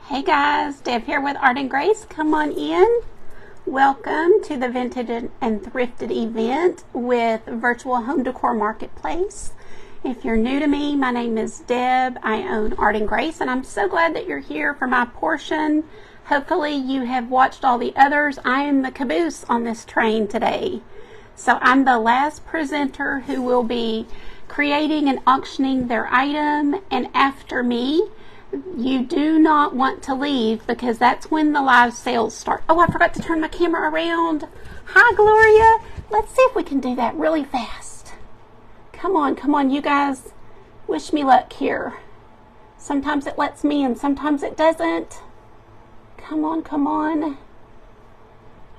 Hey guys, Deb here with Art and Grace. Come on in. Welcome to the Vintage and Thrifted event with Virtual Home Decor Marketplace. If you're new to me, my name is Deb. I own Art and Grace, and I'm so glad that you're here for my portion. Hopefully you have watched all the others. I am the caboose on this train today. So I'm the last presenter who will be creating and auctioning their item, and after me, you do not want to leave because that's when the live sales start. Oh, I forgot to turn my camera around. Hi, Gloria. Let's see if we can do that really fast. Come on, you guys. Wish me luck here. Sometimes it lets me and sometimes it doesn't. Come on.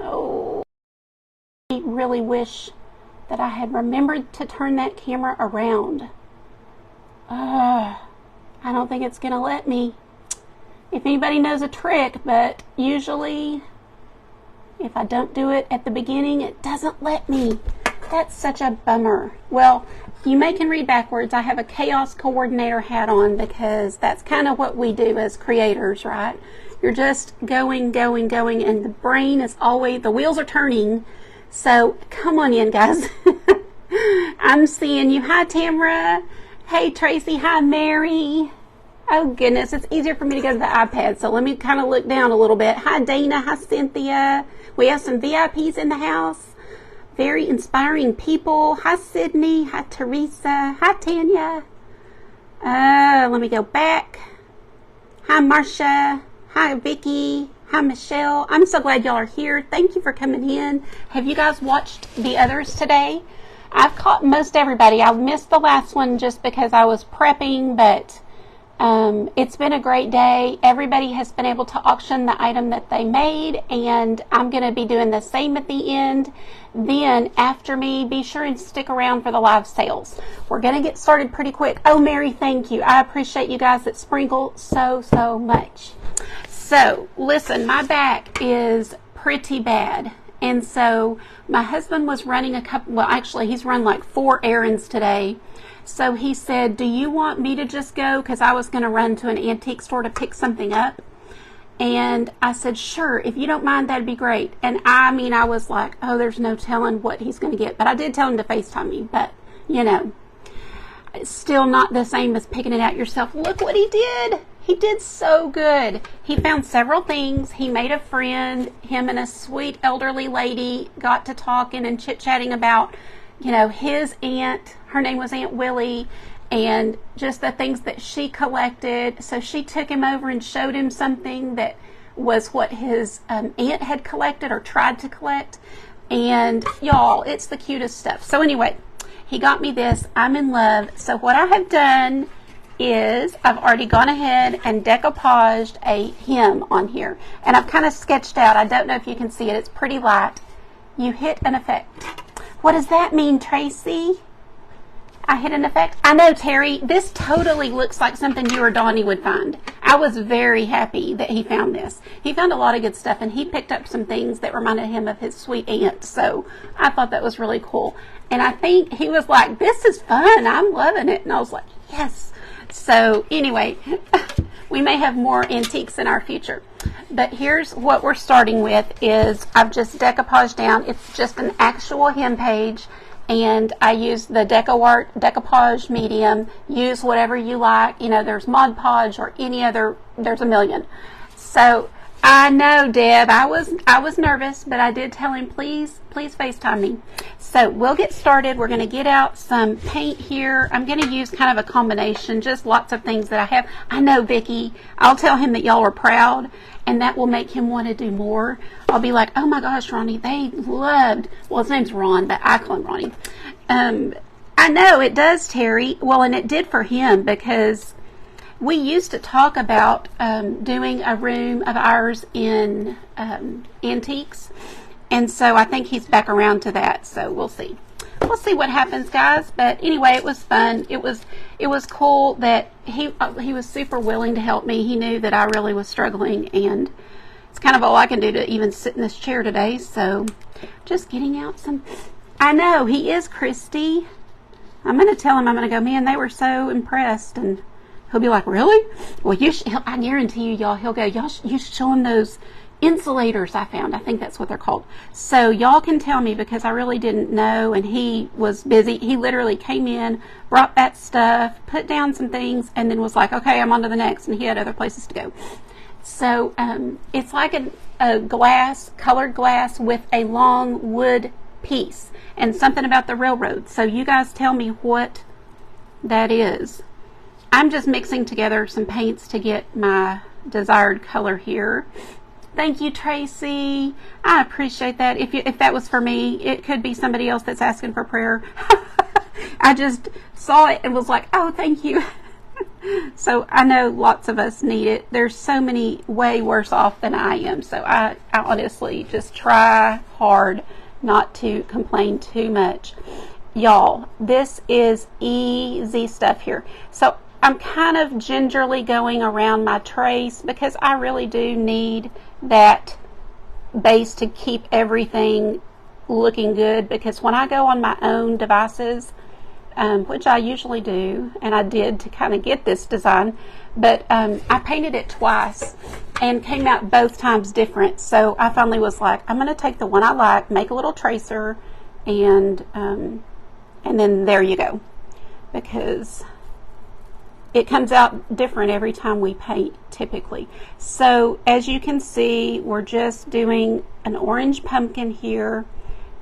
Oh, I really wish that I had remembered to turn that camera around. I don't think it's going to let me. If anybody knows a trick, but usually if I don't do it at the beginning, it doesn't let me. That's such a bummer. Well, you may can read backwards. I have a chaos coordinator hat on because that's kind of what we do as creators, right? You're just going, and the brain is always, the wheels are turning. So come on in, guys. I'm seeing you. Hi, Tamara. Hey, Tracy. Hi, Mary. Oh, goodness. It's easier for me to go to the iPad, so let me kind of look down a little bit. Hi, Dana. Hi, Cynthia. We have some VIPs in the house. Very inspiring people. Hi, Sydney. Hi, Teresa. Hi, Tanya. Let me go back. Hi, Marcia. Hi, Vicky. Hi, Michelle. I'm so glad y'all are here. Thank you for coming in. Have you guys watched the others today? I've caught most everybody. I missed the last one just because I was prepping, but it's been a great day. Everybody has been able to auction the item that they made, and I'm going to be doing the same at the end. Then, after me, be sure and stick around for the live sales. We're going to get started pretty quick. Oh, Mary, thank you. I appreciate you guys that sprinkle so much. So, listen, my back is pretty bad. And so my husband was running he's run like 4 errands today. So he said, do you want me to just go? Because I was going to run to an antique store to pick something up. And I said, sure, if you don't mind, that'd be great. And I was like, oh, there's no telling what he's going to get. But I did tell him to FaceTime me. But, it's still not the same as picking it out yourself. Look what he did. He did so good. He found several things. He made a friend. Him and a sweet elderly lady got to talking and chit-chatting about, his aunt. Her name was Aunt Willie, and just the things that she collected. So she took him over and showed him something that was what his aunt had collected or tried to collect. And y'all, it's the cutest stuff. So anyway, he got me this. I'm in love. So what I have done is I've already gone ahead and decoupaged a hem on here, and I've kind of sketched out. I don't know if you can see it. It's pretty light. You hit an effect. What does that mean, Tracy? I hit an effect. I know, Terry. This totally looks like something you or Donnie would find. I was very happy that he found this. He found a lot of good stuff, and he picked up some things that reminded him of his sweet aunt. So I thought that was really cool. And I think he was like, this is fun. I'm loving it. And I was like, yes. So anyway, we may have more antiques in our future. But here's what we're starting with is I've just decoupaged down. It's just an actual hem page. And I use the decoupage medium. Use whatever you like. There's Mod Podge or any other. There's a million. So I know, Deb, I was nervous, but I did tell him, please FaceTime me. So we'll get started. We're going to get out some paint here. I'm going to use kind of a combination, just lots of things that I have. I know, Vicki. I'll tell him that y'all are proud, and that will make him want to do more. I'll be like, oh my gosh, Ronnie, they loved, well, his name's Ron, but I call him Ronnie. I know, it does, Terry. Well, and it did for him because we used to talk about doing a room of ours in antiques. And so I think he's back around to that. So we'll see. We'll see what happens, guys. But anyway, it was fun. It was cool that he was super willing to help me. He knew that I really was struggling, and it's kind of all I can do to even sit in this chair today. So just getting out some. I know, he is Christy. I'm going to tell him, I'm going to go, man, they were so impressed, and He'll be like, really? Well, I guarantee you, y'all, he'll go, you should show him those insulators I found. I think that's what they're called. So y'all can tell me, because I really didn't know, and he was busy. He literally came in, brought that stuff, put down some things, and then was like, okay, I'm on to the next, and he had other places to go. So it's like a glass, colored glass with a long wood piece, and something about the railroad. So you guys tell me what that is. I'm just mixing together some paints to get my desired color here. Thank you, Tracy. I appreciate that. If that was for me, it could be somebody else that's asking for prayer. I just saw it and was like, oh, thank you. So I know lots of us need it. There's so many way worse off than I am. So I honestly just try hard not to complain too much. Y'all, this is easy stuff here. So I'm kind of gingerly going around my trace because I really do need that base to keep everything looking good, because when I go on my own devices, which I usually do, and I did to kind of get this design, but I painted it twice and came out both times different. So I finally was like, I'm going to take the one I like, make a little tracer, and then there you go, because it comes out different every time we paint typically. So as you can see, we're just doing an orange pumpkin here.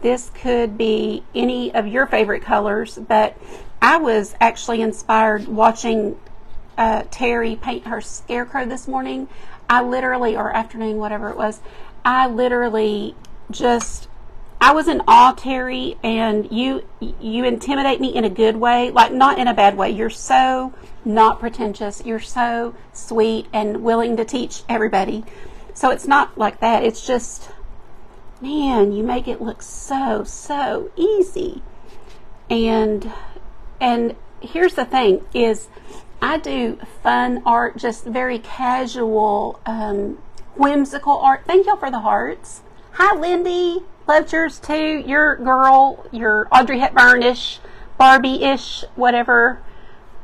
This could be any of your favorite colors, but I was actually inspired watching Terry paint her scarecrow this morning. Or afternoon, whatever it was, I was in awe, Terry, and you intimidate me in a good way, like not in a bad way. You're so not pretentious. You're so sweet and willing to teach everybody. So it's not like that. It's just, man, you make it look so easy. And here's the thing is, I do fun art, just very casual, whimsical art. Thank y'all for the hearts. Hi, Lindy. Loved yours too. Your girl, your Audrey Hepburn-ish, Barbie-ish, whatever,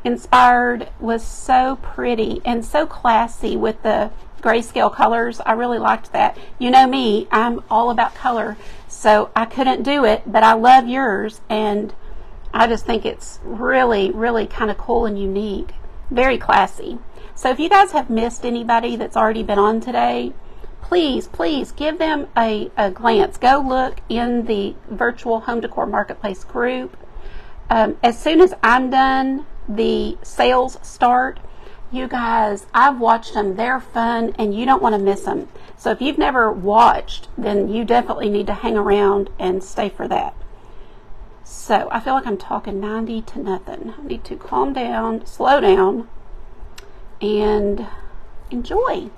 inspired, was so pretty and so classy with the grayscale colors. I really liked that. You know me, I'm all about color, so I couldn't do it, but I love yours, and I just think it's really, really kind of cool and unique. Very classy. So if you guys have missed anybody that's already been on today, please give them a glance. Go look in the virtual home decor marketplace group. As soon as I'm done, the sales start. You guys, I've watched them. They're fun, and you don't want to miss them. So if you've never watched, then you definitely need to hang around and stay for that. So I feel like I'm talking 90 to nothing. I need to calm down, slow down, and enjoy.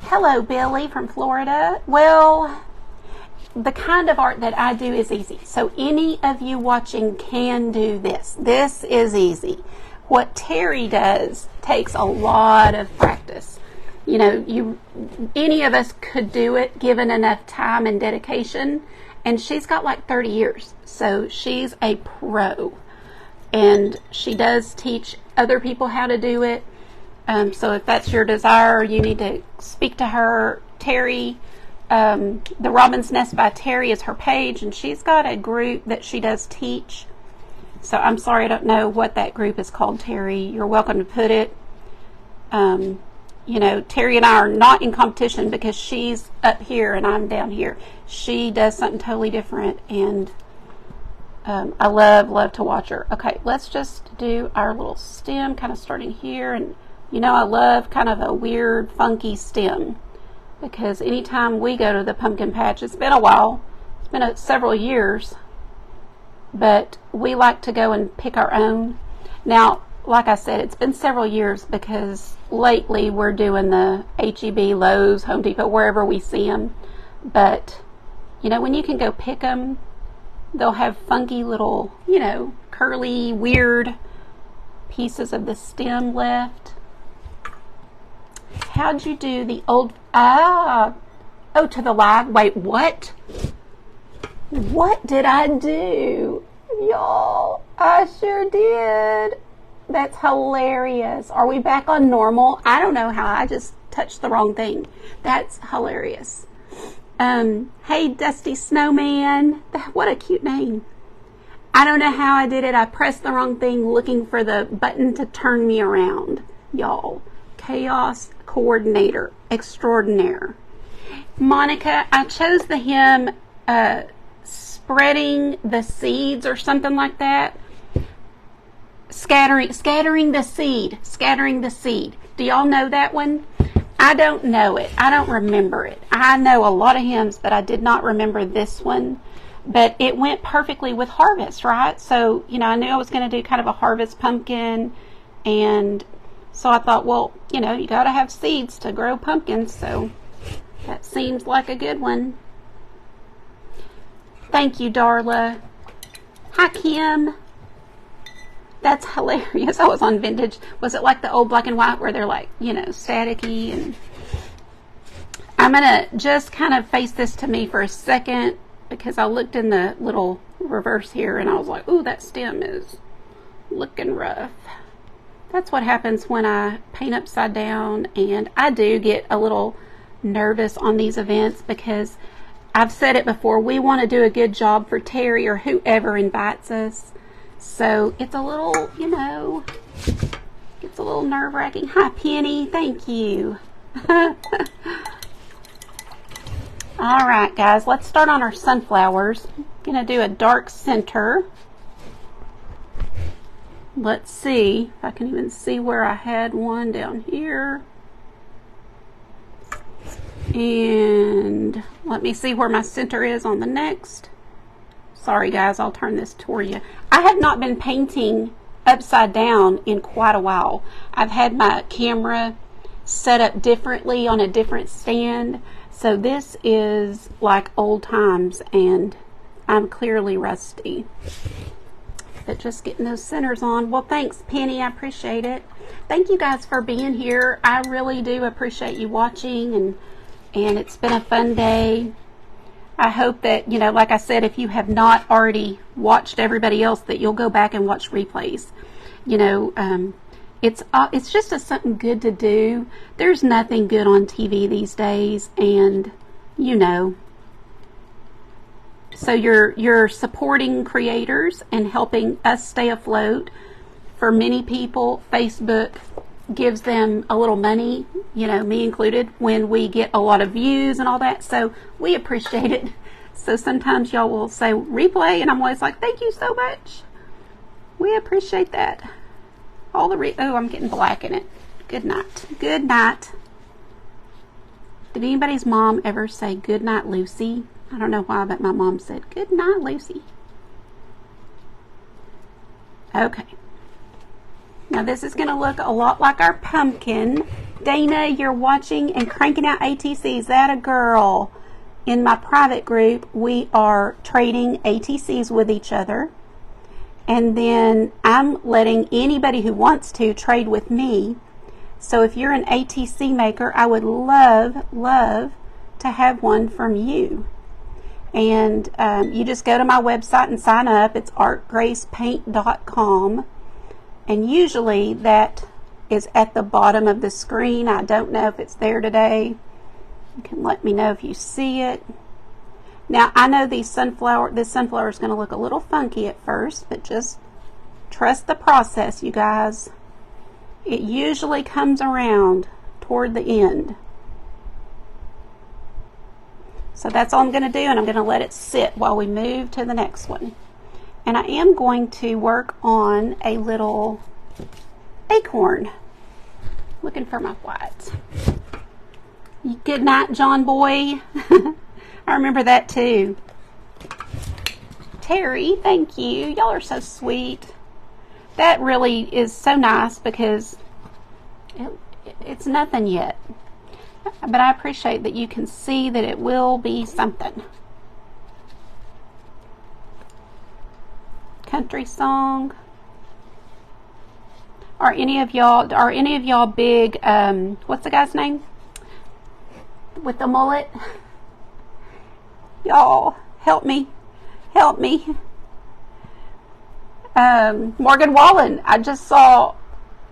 Hello, Billy from Florida. Well, the kind of art that I do is easy. So any of you watching can do this. This is easy. What Terry does takes a lot of practice. You know, any of us could do it given enough time and dedication. And she's got like 30 years. So she's a pro. And she does teach other people how to do it. So if that's your desire, you need to speak to her. Terry, The Robin's Nest by Terry is her page, and she's got a group that she does teach. So I'm sorry, I don't know what that group is called, Terry. You're welcome to put it. You know, Terry and I are not in competition because she's up here and I'm down here. She does something totally different, and I love to watch her. Okay, let's just do our little stem, kind of starting here. And you know, I love kind of a weird, funky stem, because anytime we go to the pumpkin patch, it's been a while, it's been several years, but we like to go and pick our own. Now, like I said, it's been several years because lately we're doing the H-E-B, Lowe's, Home Depot, wherever we see them. But, you know, when you can go pick them, they'll have funky little, you know, curly, weird pieces of the stem left. How'd you do the old, oh, to the live, wait, what? What did I do? Y'all, I sure did. That's hilarious. Are we back on normal? I don't know how. I just touched the wrong thing. That's hilarious. Hey, Dusty Snowman. What a cute name. I don't know how I did it. I pressed the wrong thing looking for the button to turn me around. Y'all. Chaos Coordinator Extraordinaire. Monica, I chose the hymn Spreading the Seeds or something like that. Scattering the seed. Scattering the seed. Do y'all know that one? I don't know it. I don't remember it. I know a lot of hymns, but I did not remember this one. But it went perfectly with harvest, right? So, you know, I knew I was going to do kind of a harvest pumpkin. And so I thought, well, you know, you got to have seeds to grow pumpkins. So that seems like a good one. Thank you, Darla. Hi, Kim. That's hilarious. I was on vintage. Was it like the old black and white where they're like, you know, staticky? And I'm going to just kind of face this to me for a second because I looked in the little reverse here and I was like, ooh, that stem is looking rough. That's what happens when I paint upside down, and I do get a little nervous on these events because I've said it before, we want to do a good job for Terry or whoever invites us. So it's a little, you know, it's a little nerve-wracking. Hi, Penny. Thank you. All right, guys, let's start on our sunflowers. I'm going to do a dark center. Let's see if I can even see where I had one down here. And let me see where my center is on the next. Sorry, guys, I'll turn this toward you. I have not been painting upside down in quite a while. I've had my camera set up differently on a different stand. So this is like old times, and I'm clearly rusty. But just getting those centers on. Well, thanks, Penny. I appreciate it. Thank you guys for being here. I really do appreciate you watching, and it's been a fun day. I hope that, you know, like I said, if you have not already watched everybody else, that you'll go back and watch replays. You know, it's just something good to do. There's nothing good on TV these days, and you know, so you're supporting creators and helping us stay afloat. For many people, Facebook gives them a little money, you know, me included, when we get a lot of views and all that. So we appreciate it. So sometimes y'all will say replay, and I'm always like, thank you so much. We appreciate that. All the oh, I'm getting black in it. Good night. Good night. Did anybody's mom ever say good night, Lucy? I don't know why, but my mom said good night, Lucy. Okay. Now this is going to look a lot like our pumpkin. Dana, you're watching and cranking out ATCs. That a girl. In my private group, we are trading ATCs with each other. And then I'm letting anybody who wants to trade with me. So if you're an ATC maker, I would love to have one from you. And you just go to my website and sign up. It's artgracepaint.com. And usually that is at the bottom of the screen. I don't know if it's there today. You can let me know if you see it. Now, I know this sunflower is going to look a little funky at first, but just trust the process, you guys. It usually comes around toward the end. So that's all I'm going to do, and I'm going to let it sit while we move to the next one. And I am going to work on a little acorn. Looking for my white. Good night, John Boy. I remember that too. Terry, thank you. Y'all are so sweet. That really is so nice because it's nothing yet. But I appreciate that you can see that it will be something. Country song. Are any of y'all big, what's the guy's name? With the mullet? Y'all, help me. Help me. Morgan Wallen. I just saw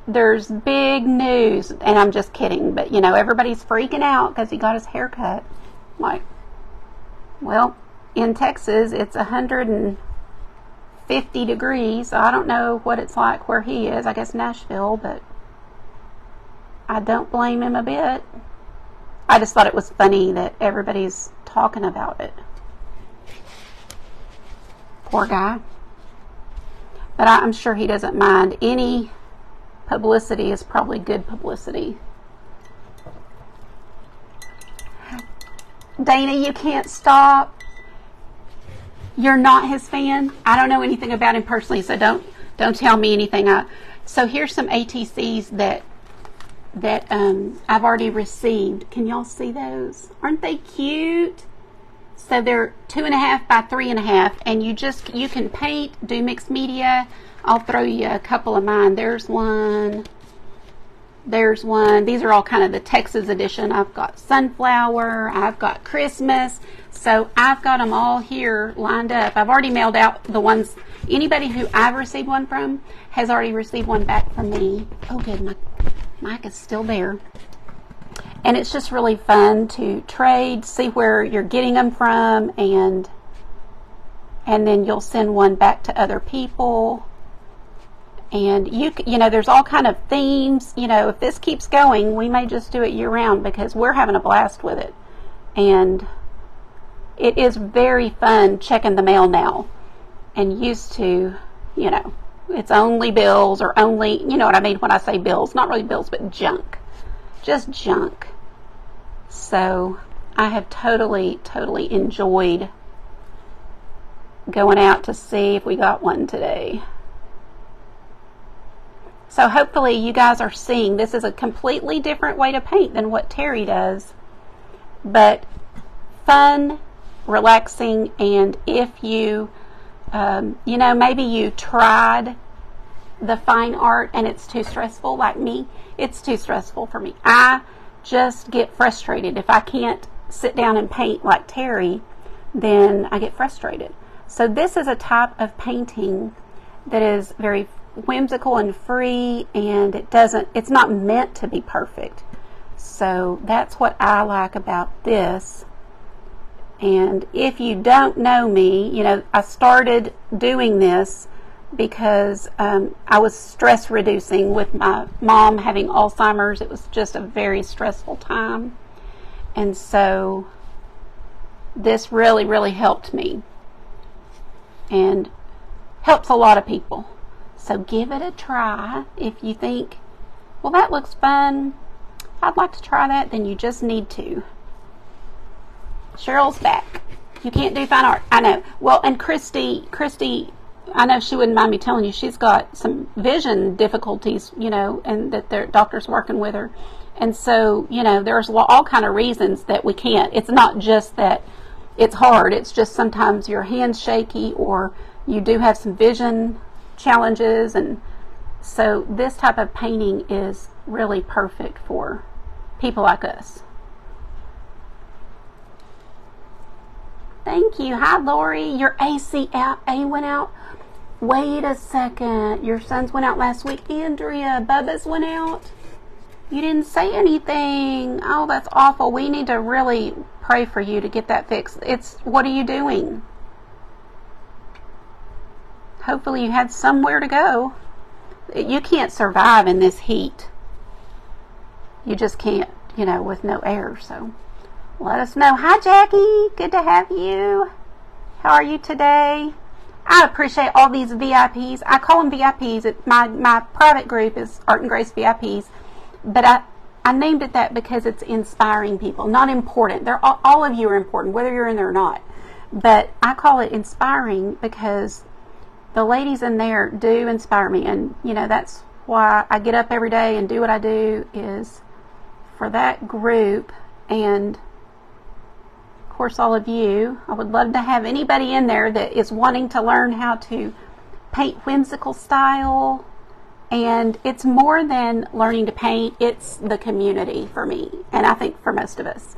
there's big news, and I'm just kidding, but you know, everybody's freaking out because he got his hair cut. Like, well, in Texas, it's 150 degrees, so I don't know what it's like where he is. I guess Nashville, but I don't blame him a bit. I just thought it was funny that everybody's talking about it. Poor guy. But I'm sure he doesn't mind. Any publicity is probably good publicity. Dana, you can't stop. You're not his fan? I don't know anything about him personally, so don't tell me anything. So here's some ATCs that I've already received. Can y'all see those? Aren't they cute? So they're 2.5 by 3.5, and you can paint, do mixed media. I'll throw you a couple of mine. There's one. There's one. These are all kind of the Texas edition. I've got sunflower. I've got Christmas. So I've got them all here lined up. I've already mailed out the ones. Anybody who I've received one from has already received one back from me. Oh, good. My mic is still there. And it's just really fun to trade, see where you're getting them from, and then you'll send one back to other people. And you know, there's all kind of themes. You know, if this keeps going, we may just do it year round because we're having a blast with it. And it is very fun checking the mail now. And used to, you know, it's only bills or only, you know what I mean when I say bills. Not really bills, but junk. Just junk. So I have totally enjoyed going out to see if we got one today. So hopefully you guys are seeing this is a completely different way to paint than what Terry does. But fun, relaxing, and if you, you know, maybe you tried the fine art and it's too stressful, like me, it's too stressful for me. I just get frustrated. If I can't sit down and paint like Terry, then I get frustrated. So this is a type of painting that is very whimsical and free, and it's not meant to be perfect. So that's what I like about this. And if you don't know me, you know, I started doing this because I was stress reducing with my mom having Alzheimer's. It was just a very stressful time. And so this really helped me and helps a lot of people. So give it a try. If you think, well, that looks fun, I'd like to try that, then you just need to. Cheryl's back. You can't do fine art. I know. Well, and Christy, I know she wouldn't mind me telling you, she's got some vision difficulties, you know, and that their doctor's working with her. And so, you know, there's all kind of reasons that we can't. It's not just that it's hard. It's just sometimes your hand's shaky or you do have some vision challenges. And so this type of painting is really perfect for people like us. Thank you. Hi, Lori. Your ACA went out. Wait a second. Your sons went out last week. Andrea, Bubba's went out. You didn't say anything. Oh, that's awful. We need to really pray for you to get that fixed. What are you doing? Hopefully you had somewhere to go. You can't survive in this heat. You just can't, you know, with no air. So let us know. Hi, Jackie. Good to have you. How are you today? I appreciate all these VIPs. I call them VIPs. My private group is Art and Grace VIPs. But I named it that because it's inspiring people. Not important. All of you are important, whether you're in there or not. But I call it inspiring because the ladies in there do inspire me. And, you know, that's why I get up every day and do what I do, is for that group. And, of course, all of you. I would love to have anybody in there that is wanting to learn how to paint whimsical style. And it's more than learning to paint. It's the community for me. And I think for most of us.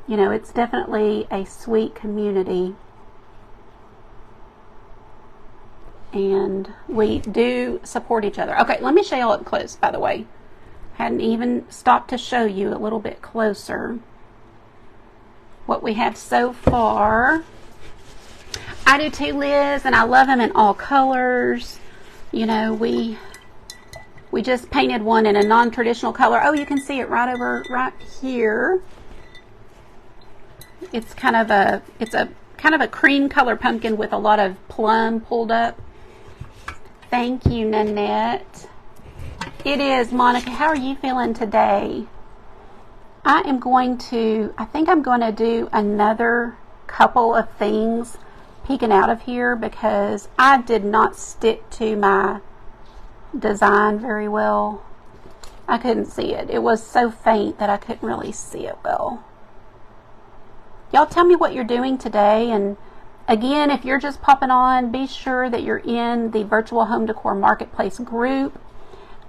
You know, it's definitely a sweet community. and we do support each other. Okay, let me show you up close, by the way. Hadn't even stopped to show you a little bit closer what we have so far. I do too, Liz, and I love them in all colors. You know, we just painted one in a non-traditional color. Oh, you can see it right here. It's kind of a cream color pumpkin with a lot of plum pulled up. Thank you, Nanette. It is, Monica. How are you feeling today? I think I'm going to do another couple of things peeking out of here because I did not stick to my design very well. I couldn't see it. It was so faint that I couldn't really see it well. Y'all tell me what you're doing today, and again, if you're just popping on, be sure that you're in the Virtual Home Decor Marketplace group.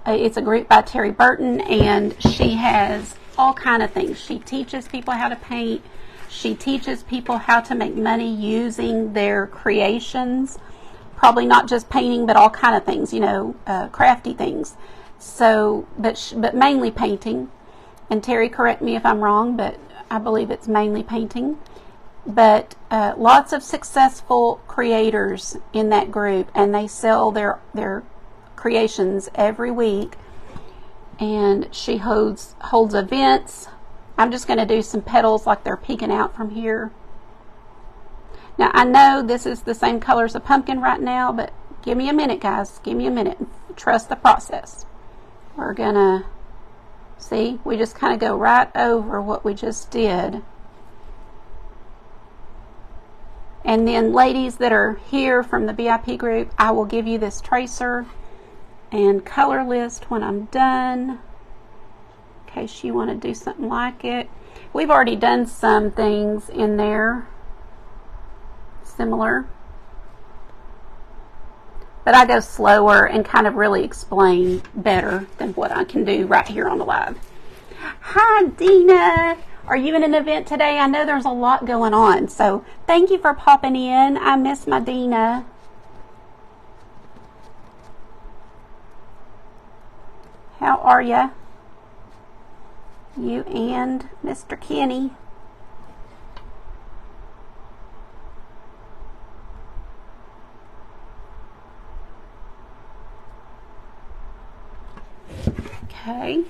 It's a group by Terry Burton, and she has all kind of things. She teaches people how to paint. She teaches people how to make money using their creations. Probably not just painting, but all kind of things, you know, crafty things. So, but mainly painting. And Terry, correct me if I'm wrong, but I believe it's mainly painting. But lots of successful creators in that group, and they sell their creations every week. And she holds events. I'm just going to do some petals like they're peeking out from here. Now, I know this is the same color as a pumpkin right now, but give me a minute, guys. Give me a minute. Trust the process. We're going to see. We just kind of go right over what we just did. And then, ladies that are here from the VIP group, I will give you this tracer and color list when I'm done, in case you want to do something like it. We've already done some things in there similar, but I go slower and kind of really explain better than what I can do right here on the live. Hi, Dina. Are you in an event today? I know there's a lot going on, so thank you for popping in. I miss my Dina. How are ya? You and Mr. Kenny. Okay,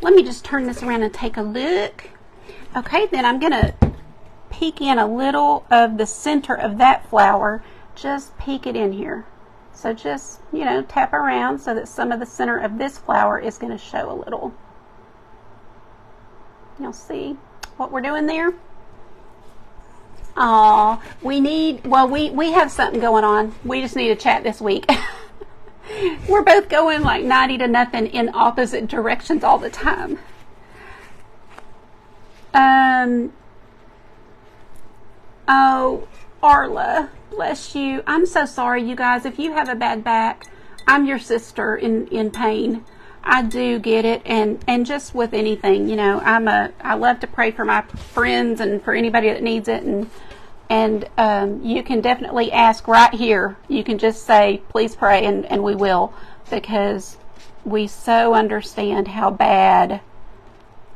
let me just turn this around and take a look. Okay, then I'm going to peek in a little of the center of that flower. Just peek it in here. So just, you know, tap around so that some of the center of this flower is going to show a little. You'll see what we're doing there. Aw, we have something going on. We just need to chat this week. We're both going like 90 to nothing in opposite directions all the time. Oh, Arla, bless you. I'm so sorry, you guys. If you have a bad back, I'm your sister in pain. I do get it, and just with anything, you know, I love to pray for my friends and for anybody that needs it, and you can definitely ask right here. You can just say, please pray, and we will, because we so understand how bad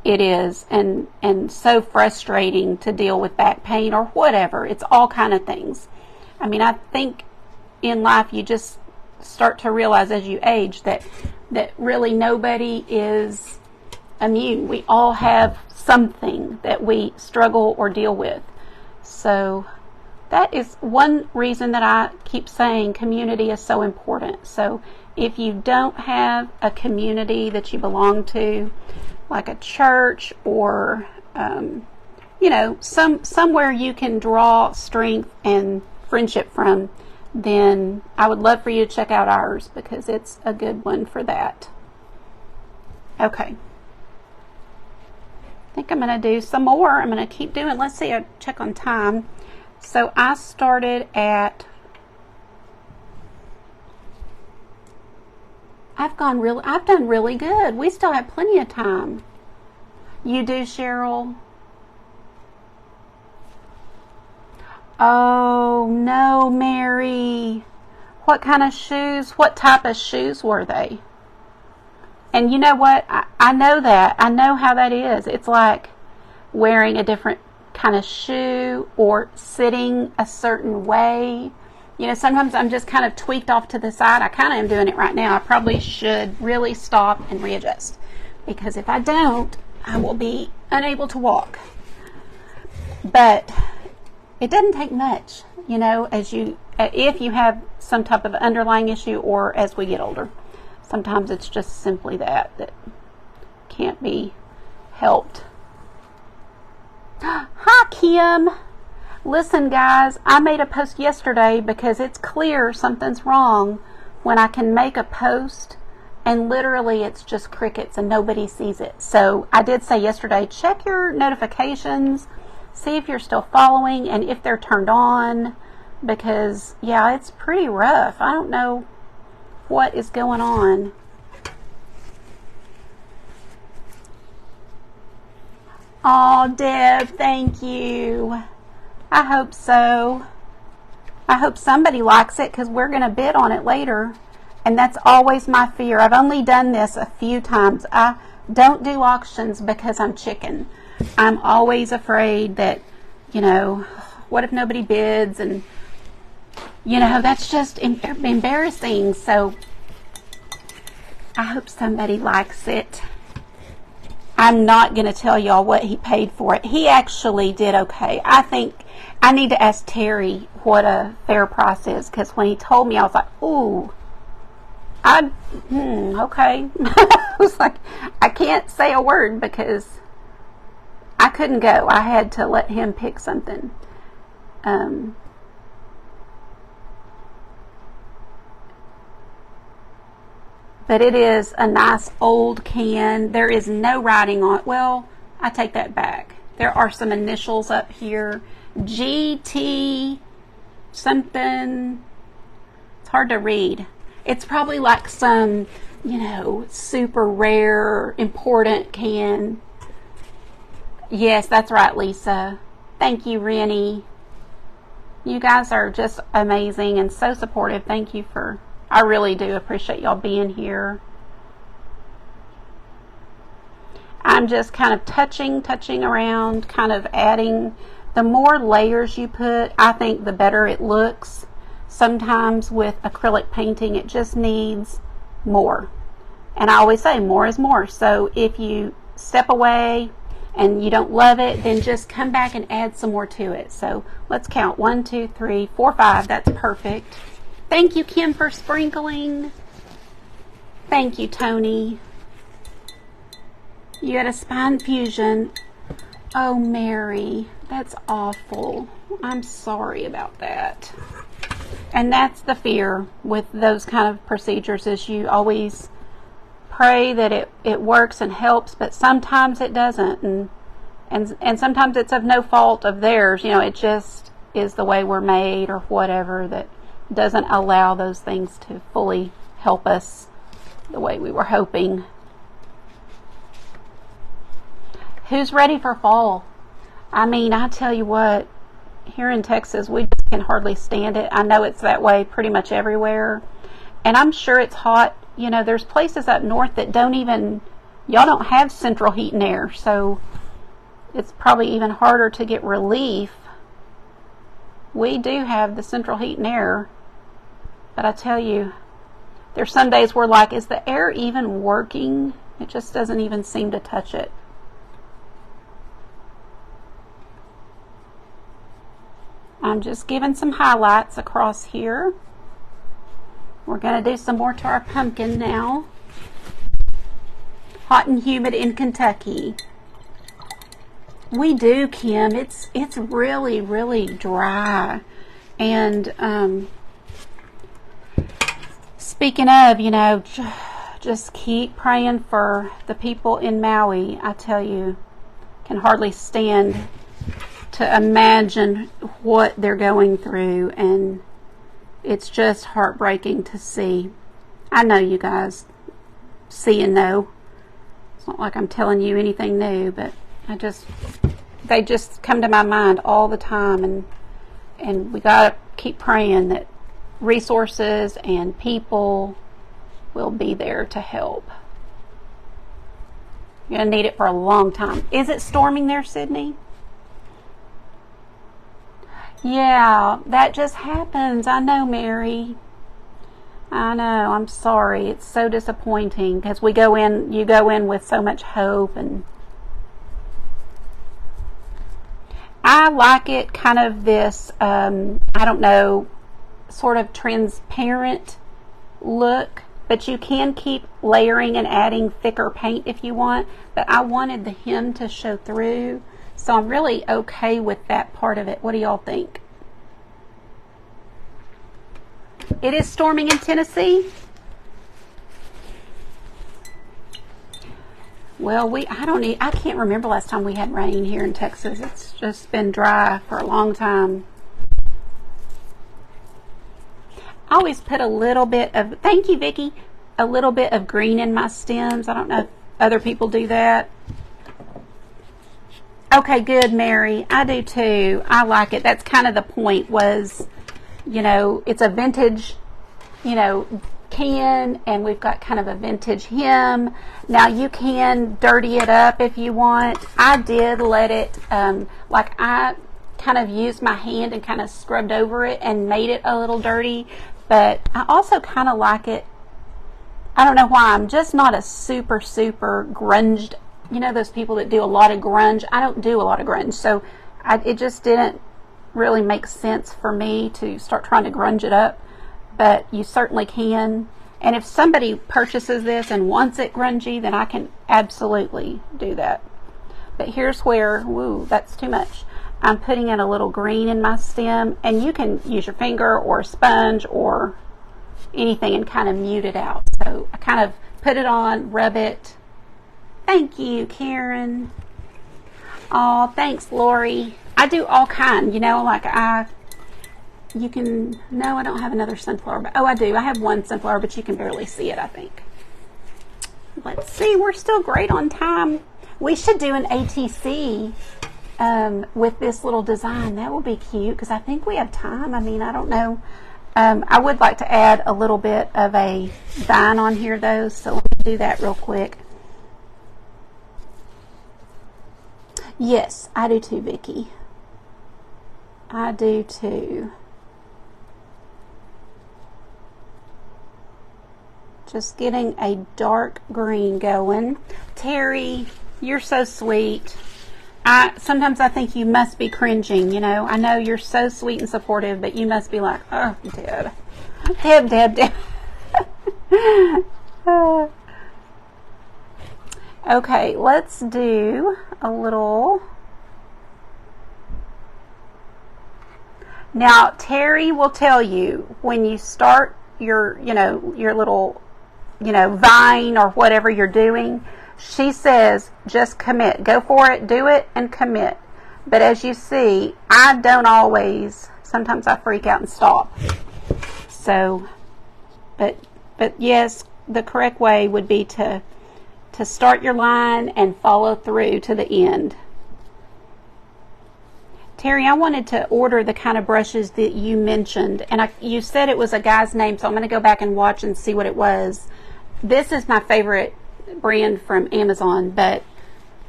it is, and so frustrating to deal with back pain or whatever. It's all kind of things. I mean, I think in life you just start to realize as you age that really nobody is immune. We all have something that we struggle or deal with. So that is one reason that I keep saying community is so important. So if you don't have a community that you belong to, like a church or you know, somewhere you can draw strength and friendship from, then I would love for you to check out ours, because it's a good one for that. Okay, I think I'm going to do some more. I'm going to keep doing. Let's see, I check on time. So I started at, I've done really good. We still have plenty of time. You do, Cheryl? Oh no, Mary. What kind of shoes? What type of shoes were they? And you know what? I know that. I know how that is. It's like wearing a different kind of shoe or sitting a certain way. You know, sometimes I'm just kind of tweaked off to the side. I kind of am doing it right now. I probably should really stop and readjust, because if I don't, I will be unable to walk. But it doesn't take much, you know, if you have some type of underlying issue, or as we get older. Sometimes it's just simply that can't be helped. Hi, Kim. Listen, guys, I made a post yesterday because it's clear something's wrong when I can make a post and literally it's just crickets and nobody sees it. So I did say yesterday, check your notifications, see if you're still following and if they're turned on, because yeah, it's pretty rough. I don't know what is going on. Oh, Deb, thank you. I hope so. I hope somebody likes it, because we're going to bid on it later. And that's always my fear. I've only done this a few times. I don't do auctions because I'm chicken. I'm always afraid that, you know, what if nobody bids? And, you know, that's just embarrassing. So I hope somebody likes it. I'm not going to tell y'all what he paid for it. He actually did okay. I think I need to ask Terry what a fair price is, because when he told me, I was like, ooh, okay. I was like, I can't say a word because I couldn't go. I had to let him pick something. But it is a nice old can. There is no writing on it. Well, I take that back. There are some initials up here. GT something. It's hard to read. It's probably like some, you know, super rare, important can. Yes, that's right, Lisa. Thank you, Rennie. You guys are just amazing and so supportive. Thank you for... I really do appreciate y'all being here. I'm just kind of touching around, kind of adding. The more layers you put, I think the better it looks. Sometimes with acrylic painting, it just needs more. And I always say more is more. So if you step away and you don't love it, then just come back and add some more to it. So let's count. 1, 2, 3, 4, 5. That's perfect. Thank you, Kim, for sprinkling. Thank you, Tony. You had a spine fusion. Oh, Mary, that's awful. I'm sorry about that. And that's the fear with those kind of procedures, is you always pray that it works and helps, but sometimes it doesn't. And sometimes it's of no fault of theirs. You know, it just is the way we're made or whatever that doesn't allow those things to fully help us the way we were hoping. Who's ready for fall? I mean, I tell you what, here in Texas, we just can hardly stand it. I know it's that way pretty much everywhere. And I'm sure it's hot. You know, there's places up north that y'all don't have central heat and air. So it's probably even harder to get relief. We do have the central heat and air. But I tell you, there's some days we're like, is the air even working? It just doesn't even seem to touch it. I'm just giving some highlights across here. We're going to do some more to our pumpkin now. Hot and humid in Kentucky. We do, Kim. It's really, really dry. And speaking of, you know, just keep praying for the people in Maui. I tell you, can hardly stand to imagine what they're going through, and it's just heartbreaking to see. I know you guys see and know. It's not like I'm telling you anything new, but they just come to my mind all the time, and we gotta keep praying that, resources and people will be there to help. You're going to need it for a long time. Is it storming there, Sydney? Yeah, that just happens. I know, Mary. I know. I'm sorry. It's so disappointing because you go in with so much hope, and I like it kind of this, I don't know, sort of transparent look, but you can keep layering and adding thicker paint if you want, but I wanted the hem to show through, so I'm really okay with that part of it. What do y'all think? It is storming in Tennessee. Well, I can't remember last time we had rain here in Texas. It's just been dry for a long time. I always put a little bit of, thank you, Vicki, a little bit of green in my stems. I don't know if other people do that. Okay, good, Mary. I do too. I like it. That's kind of the point was, it's a vintage, can, and we've got kind of a vintage hem. Now you can dirty it up if you want. I did let it, I kind of used my hand and kind of scrubbed over it and made it a little dirty, but I also kind of like it. I don't know why. I'm just not a super grunged, those people that do a lot of grunge. I don't do a lot of grunge, so it just didn't really make sense for me to start trying to grunge it up, but you certainly can. And if somebody purchases this and wants it grungy, then I can absolutely do that. But here's where, woo, that's too much. I'm putting in a little green in my stem, and you can use your finger or a sponge or anything and kind of mute it out. So I kind of put it on, rub it. Thank you, Karen. Oh, thanks, Lori. I do all kind, no, I don't have another sunflower, but I do. I have one sunflower, but you can barely see it, I think. Let's see, we're still great on time. We should do an ATC with this little design. That would be cute because I think we have time. I mean, I don't know. I would like to add a little bit of a vine on here though, so let me do that real quick. Yes, I do too, Vicki. I do too. Just getting a dark green going. Terry, you're so sweet. Sometimes I think you must be cringing, I know you're so sweet and supportive, but you must be like, oh, Deb. Okay, let's do a little. Now, Terry will tell you when you start your little, vine or whatever you're doing, she says, just commit. Go for it, do it, and commit. But as you see, I don't always. Sometimes I freak out and stop. So, but yes, the correct way would be to start your line and follow through to the end. Terry, I wanted to order the kind of brushes that you mentioned, and you said it was a guy's name, so I'm going to go back and watch and see what it was. This is my favorite brand from Amazon, but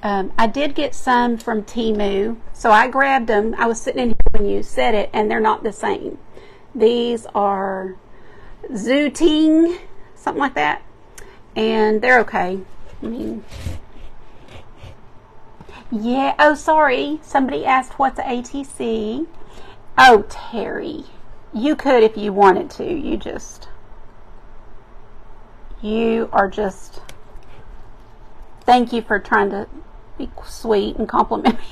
I did get some from Temu, so I grabbed them. I was sitting in here when you said it, and they're not the same. These are Zooting, something like that, and they're okay. I mean, yeah. Oh, sorry. Somebody asked what's an ATC. Oh, Terry, you could if you wanted to. You are just. Thank you for trying to be sweet and compliment me.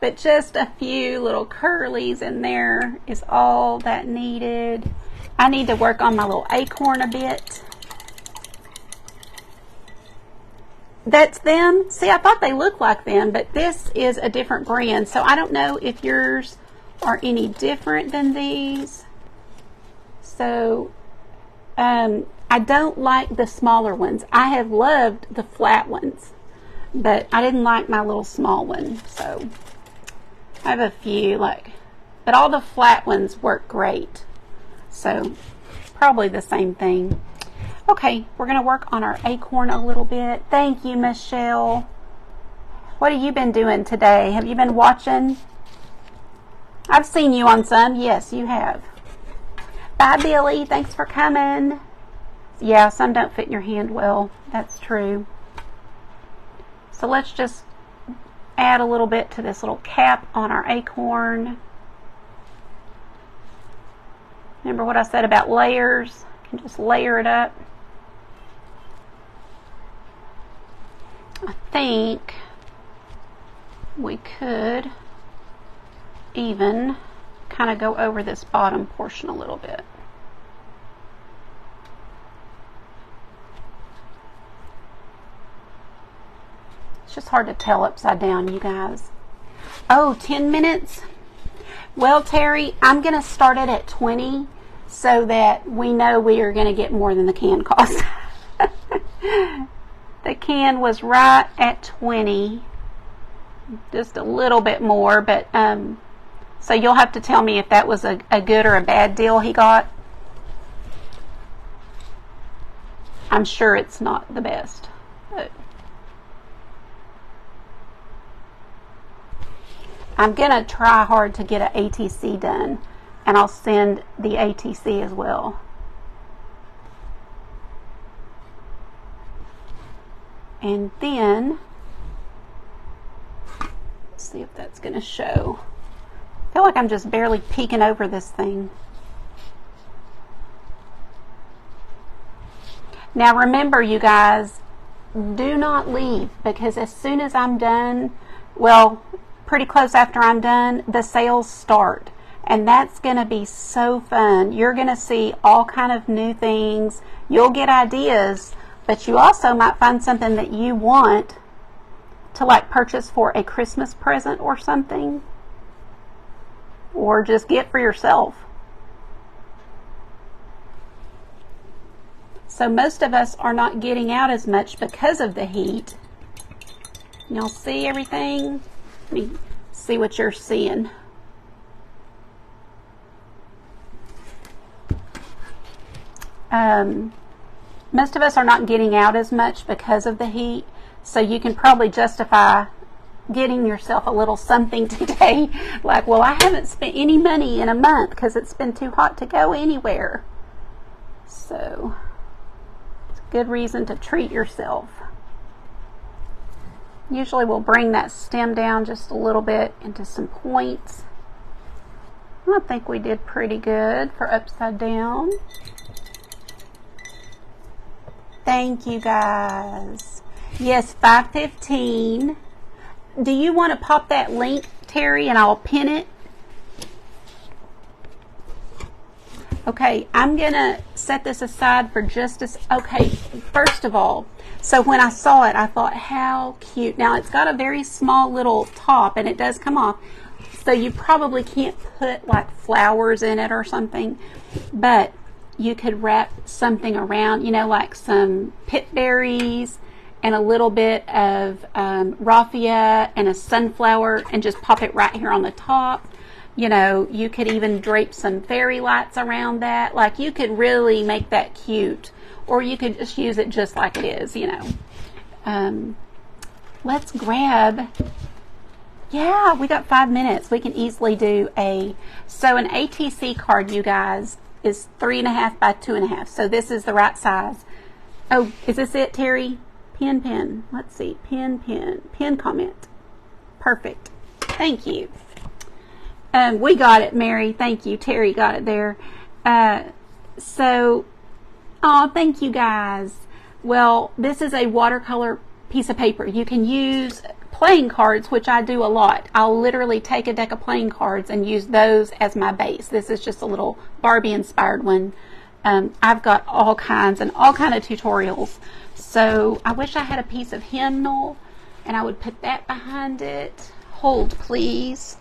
But just a few little curlies in there is all that needed. I need to work on my little acorn a bit. That's them. See, I thought they looked like them, but this is a different brand. So I don't know if yours are any different than these. So I don't like the smaller ones. I have loved the flat ones, but I didn't like my little small one. So I have a few but all the flat ones work great. So probably the same thing. Okay, we're going to work on our acorn a little bit. Thank you, Michelle. What have you been doing today? Have you been watching? I've seen you on some. Yes, you have. Bye, Billy. Thanks for coming. Yeah, some don't fit in your hand well. That's true. So let's just add a little bit to this little cap on our acorn. Remember what I said about layers? You can just layer it up. I think we could even kind of go over this bottom portion a little bit. It's just hard to tell upside down, you guys. Oh, 10 minutes? Well, Terry, I'm going to start it at 20 so that we know we are going to get more than the can cost. The can was right at 20. Just a little bit more, but so you'll have to tell me if that was a good or a bad deal he got. I'm sure it's not the best, but I'm going to try hard to get an ATC done, and I'll send the ATC as well. And then, let's see if that's going to show. I feel like I'm just barely peeking over this thing. Now remember, you guys, do not leave, because as soon as I'm done, well, pretty close after I'm done, the sales start. And that's going to be so fun. You're going to see all kind of new things. You'll get ideas, but you also might find something that you want to like purchase for a Christmas present or something. Or just get for yourself. So most of us are not getting out as much because of the heat. Y'all see everything? Let me see what you're seeing. Most of us are not getting out as much because of the heat, so you can probably justify getting yourself a little something today. Like, well, I haven't spent any money in a month because it's been too hot to go anywhere. So, it's a good reason to treat yourself. Usually we'll bring that stem down just a little bit into some points. I think we did pretty good for upside down. Thank you, guys. Yes, 5:15. Do you want to pop that link, Terry, and I'll pin it? Okay, I'm going to set this aside for just a... Okay, first of all, so when I saw it, I thought, how cute. Now, it's got a very small little top, and it does come off, so you probably can't put, like, flowers in it or something, but you could wrap something around, you know, like some pit berries and a little bit of raffia and a sunflower, and just pop it right here on the top. You know, you could even drape some fairy lights around that. Like, you could really make that cute. Or you could just use it just like it is, you know. Let's grab... Yeah, we got 5 minutes. We can easily do a... So an ATC card, you guys, is 3.5 by 2.5. So this is the right size. Oh, is this it, Terry? Pin. Let's see. Pin comment. Perfect. Thank you. We got it, Mary. Thank you. Terry got it there. Thank you, guys. Well, this is a watercolor piece of paper. You can use playing cards, which I do a lot. I'll literally take a deck of playing cards and use those as my base. This is just a little Barbie-inspired one. I've got all kinds of tutorials. So I wish I had a piece of hymnal, and I would put that behind it. Hold, please.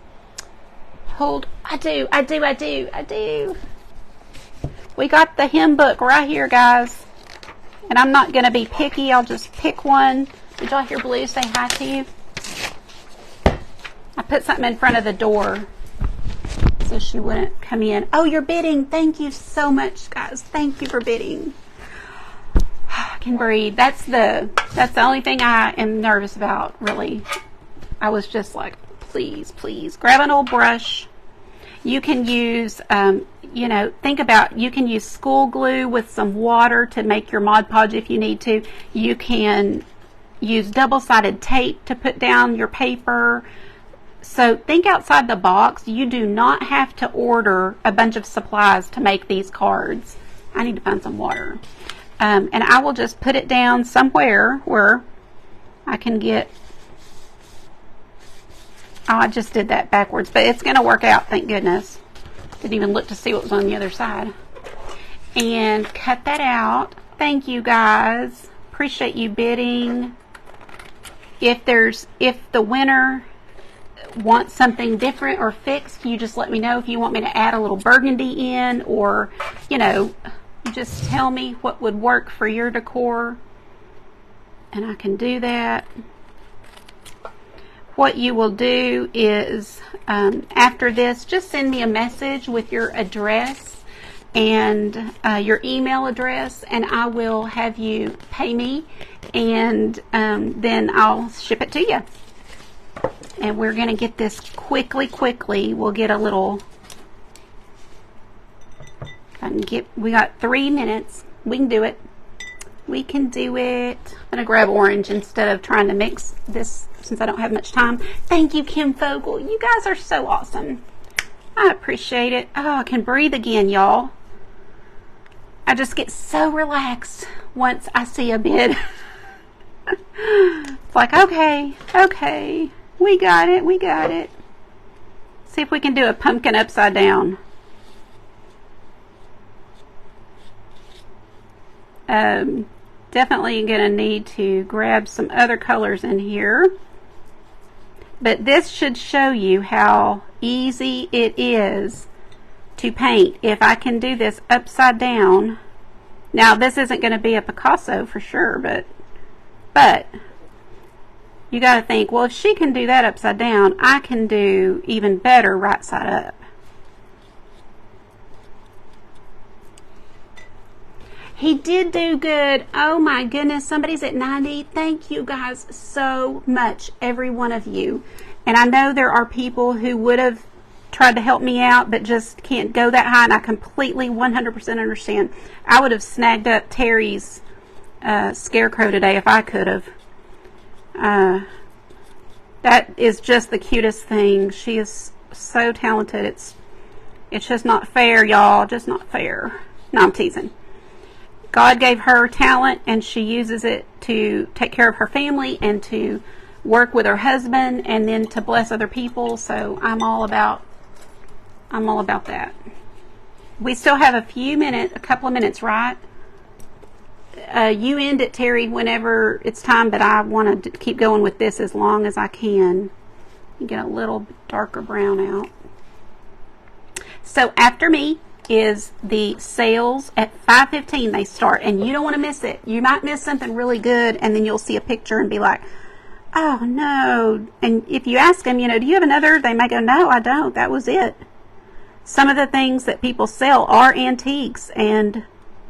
Hold. I do. We got the hymn book right here, guys. And I'm not going to be picky. I'll just pick one. Did y'all hear Blue say hi to you? I put something in front of the door so she wouldn't come in. Oh, you're bidding. Thank you so much, guys. Thank you for bidding. I can breathe. That's the only thing I am nervous about, really. I was just like, please, please. Grab an old brush. You can use, you know, think about, you can use school glue with some water to make your Mod Podge if you need to. You can use double-sided tape to put down your paper. So think outside the box. You do not have to order a bunch of supplies to make these cards. I need to find some water. And I will just put it down somewhere where I can get... Oh, I just did that backwards, but it's going to work out, thank goodness. Didn't even look to see what was on the other side. And cut that out. Thank you, guys. Appreciate you bidding. If the winner wants something different or fixed, you just let me know. If you want me to add a little burgundy in, or, you know, you just tell me what would work for your decor, and I can do that. What you will do is, after this, just send me a message with your address and your email address, and I will have you pay me, and then I'll ship it to you. And we're going to get this quickly. We'll get a little... we got 3 minutes. We can do it. We can do it. I'm going to grab orange instead of trying to mix this since I don't have much time. Thank you, Kim Fogel. You guys are so awesome. I appreciate it. Oh, I can breathe again, y'all. I just get so relaxed once I see a bid. It's like, okay. We got it. See if we can do a pumpkin upside down. Definitely going to need to grab some other colors in here. But this should show you how easy it is to paint. If I can do this upside down. Now, this isn't going to be a Picasso for sure, but you got to think, well, if she can do that upside down, I can do even better right side up. He did do good. Oh my goodness, somebody's at 90. Thank you guys so much, every one of you. And I know there are people who would have tried to help me out but just can't go that high, and I completely 100% understand. I would have snagged up Terry's scarecrow today if I could have. That is just the cutest thing. She is so talented. It's just not fair, y'all. Just not fair. No, I'm teasing. God gave her talent, and she uses it to take care of her family and to work with her husband and then to bless other people. So I'm all about that. We still have a couple of minutes, right? You end it, Terry, whenever it's time, but I want to keep going with this as long as I can. You get a little darker brown out. So after me is the sales at 5:15. They start, and you don't want to miss it. You might miss something really good, and then you'll see a picture and be like, oh no. And if you ask them, you know, do you have another? They may go, no, I don't. That was it. Some of the things that people sell are antiques and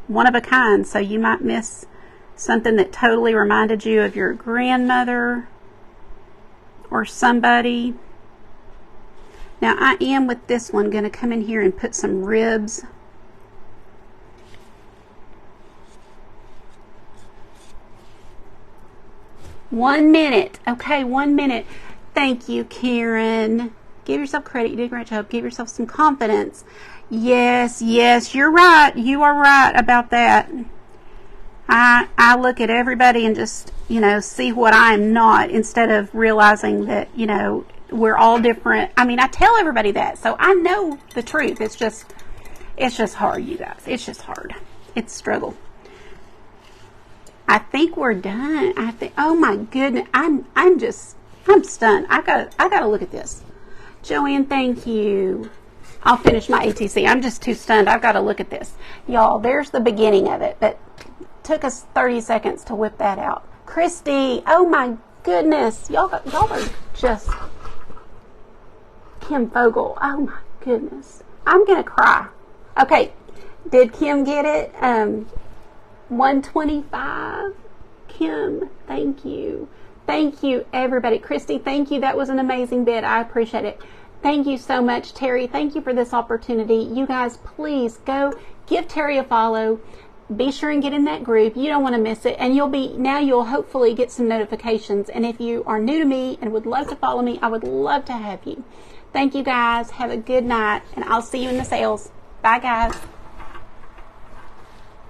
one of a kind, so you might miss something that totally reminded you of your grandmother or somebody. Now I am, with this one, going to come in here and put some ribs. One minute. Okay, 1 minute. Thank you, Karen. Give yourself credit. You did a great job. Give yourself some confidence. Yes, you're right. You are right about that. I look at everybody and just, you know, see what I am not, instead of realizing that, you know, we're all different. I mean, I tell everybody that, so I know the truth. It's just hard, you guys. It's just hard. It's a struggle. I think we're done. Oh my goodness. I'm stunned. I gotta look at this. Joanne, thank you. I'll finish my ATC. I'm just too stunned. I've got to look at this. Y'all, there's the beginning of it, but took us 30 seconds to whip that out. Christy, oh my goodness. Y'all are just... Kim Fogel, oh my goodness. I'm going to cry. Okay. Did Kim get it? 125. Kim, thank you. Thank you, everybody. Christy, thank you. That was an amazing bid. I appreciate it. Thank you so much, Terry. Thank you for this opportunity. You guys, please go give Terry a follow. Be sure and get in that group. You don't want to miss it. And you'll hopefully get some notifications. And if you are new to me and would love to follow me, I would love to have you. Thank you, guys. Have a good night, and I'll see you in the sales. Bye, guys.